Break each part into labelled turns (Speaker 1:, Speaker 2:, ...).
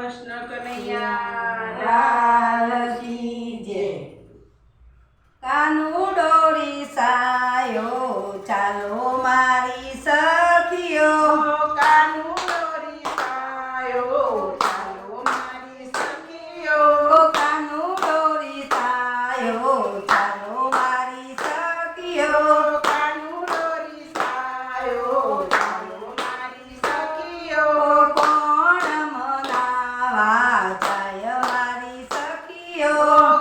Speaker 1: કૃષ્ણ કનૈયા લાલ કી જય.
Speaker 2: કાનુડોરી સાયો ચાલો મારી સખીઓ,
Speaker 1: કાનુડોરી સાયો ચાલો મારી સખીઓ,
Speaker 2: કાનુડોરી સાયો ચાલો મારી સખીઓ,
Speaker 1: કાનુડોરી સાયો ચાલો મારી સખીઓ,
Speaker 2: કોણ મનાવા જાય મારી સખીઓ,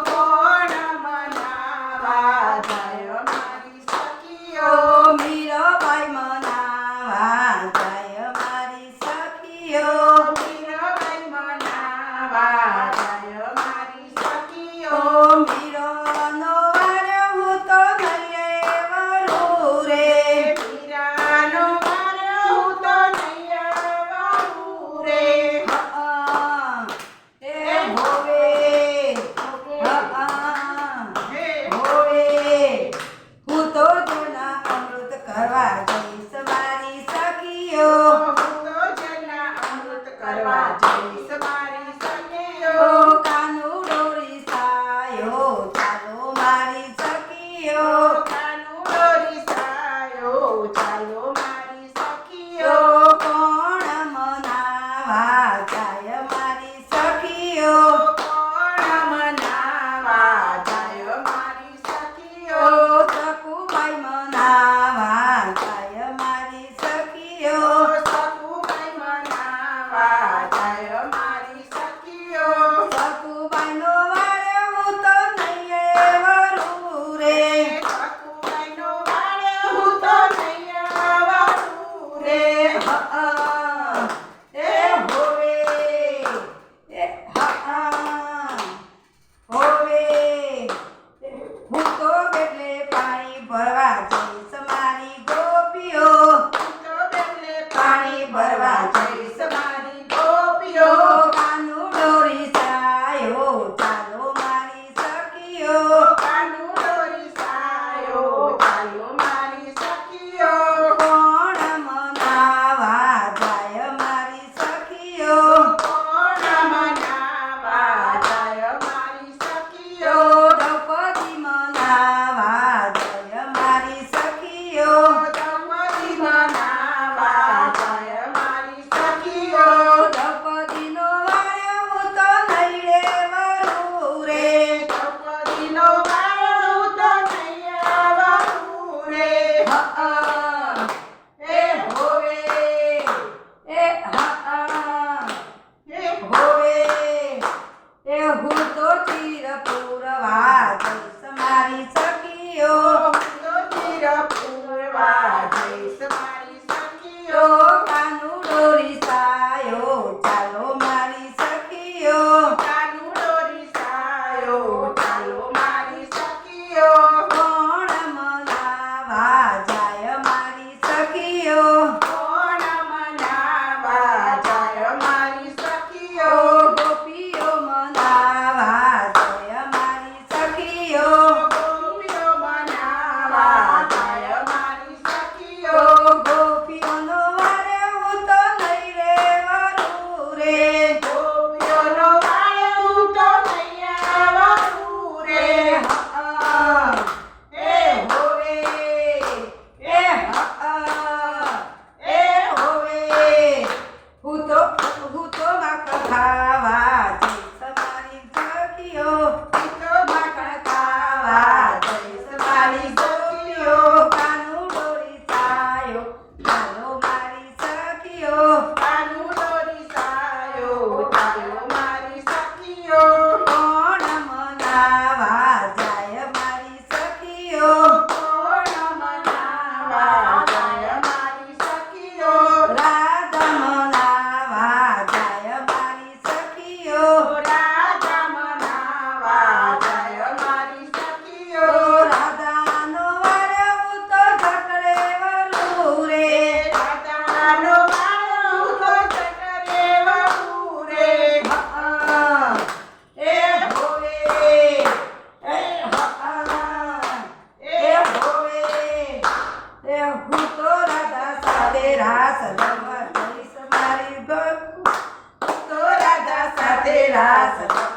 Speaker 1: કોણ મનાવા જાય મારી સખીઓ,
Speaker 2: મીરાબાઈ મનાવા જાય મારી સખીઓ,
Speaker 1: મીરાબાઈ મનાવા જાય મારી સખીઓ,
Speaker 2: મીરાનો વારો હું તો નયે વરું રે,
Speaker 1: મીરાનો વારો હું તો નૈયા વાળું રે.
Speaker 2: એ હોવે
Speaker 1: હે
Speaker 2: હોવે હું તો જૂના અમૃત કરવા જઈશ મારી સખીઓ,
Speaker 1: હું તો જના અમૃત કરવા જઈશ મારી સખીઓ,
Speaker 2: કાનુડોરી સાયો ચાલો મારી સખીઓ,
Speaker 1: કાનુડોરી સાયો ચાલો મારી સખીઓ,
Speaker 2: કોણ મનાવા જાય મારી સખીઓ,
Speaker 1: કોણ મનાવા જાય મારી સખીઓ,
Speaker 2: સકુબાઈ મનાવા જાય મારી સખીઓ,
Speaker 1: સખુબાઈ મનાવા જાય મારી સખીઓ,
Speaker 2: સકુબાઈનો વારો હું તો નયે વરું રે,
Speaker 1: સખુબાઈનો વાળો હું તો નૈયા વાળું રે.
Speaker 2: એ હોવે એ હોવે હું તો બેટલે પાણી ભરવા જઈશ મારી ગોપીઓ,
Speaker 1: હું તો બેલે પાણી ભરવા જઈશ મારી ગોપીઓ,
Speaker 2: કાનુડોરી સાયો ચાલો મારી સખીઓ,
Speaker 1: કાનુડોરી સાયો ચાલો મારી સખીઓ,
Speaker 2: કોણ મનાવા જાય મારી સખીઓ,
Speaker 1: કોણ મનાવા જાય મારી સખીઓ,
Speaker 2: દ્રૌપદી મનાવા જાય મારી સખીઓ,
Speaker 1: દ્રૌપદી મનાવા જાય મારી સખીઓ,
Speaker 2: દ્રૌપદીનો વારો હું તો નયે વરું રે,
Speaker 1: દ્રૌપદીનો વાળો હું તો નૈયા વાળું રે.
Speaker 2: એ હોવે એ
Speaker 1: હે
Speaker 2: હોવે એ હું તો ચીર પૂરવા જઈશ મારી સખીઓ,
Speaker 1: તો તીર પૂરવા જઈશ મારી સખીઓ,
Speaker 2: કાનુડોરી સાયો ચાલો મારી સખીઓ,
Speaker 1: કાનુડોરી સાયો ચાલો મારી સખીઓ,
Speaker 2: કોણ મનાવા જાય મારી સખીઓ,
Speaker 1: કોણ મનાવા જાય મારી સખીઓ,
Speaker 2: ગોપીઓ મનાવા જાય મારી સખીઓ,
Speaker 1: ગોપીઓ મનાવા જાય મારી સખીઓ,
Speaker 2: ગોપીઓનો વારો હું તો નયે વરું રે,
Speaker 1: ગોપીઓનો વાળો હું તો નૈયા વાળું રે.
Speaker 2: એ હોવે એ હોવે હું તો માખણ ખાવા જઈશ મારી સખીઓ, માખણ ખાવા જઈશ મારી સખીઓ, કાનુડોરી સાયો ચાલો મારી સખીઓ,
Speaker 1: કાનુડોરી સાયો ચાલો મારી સખીઓ,
Speaker 2: કોણ મનાવા જાય મારી સખીઓ,
Speaker 1: કોણ મનાવા જાય મારી સખીઓ,
Speaker 2: રાધા મનાવા જાય મારી સખીઓ,
Speaker 1: રાધા મનાવા જાય મારી સખીઓ,
Speaker 2: રાધાનો વારો હું તો જટરે વરું રે,
Speaker 1: રાધાનો વાળો હું તો જટરે વળું રે.
Speaker 2: એ હોવે એ હોવે એ હું તો રાધા સાથે રાસ રમવા જઈશ મારી ગો, તો રાધા
Speaker 1: રાધે રાસ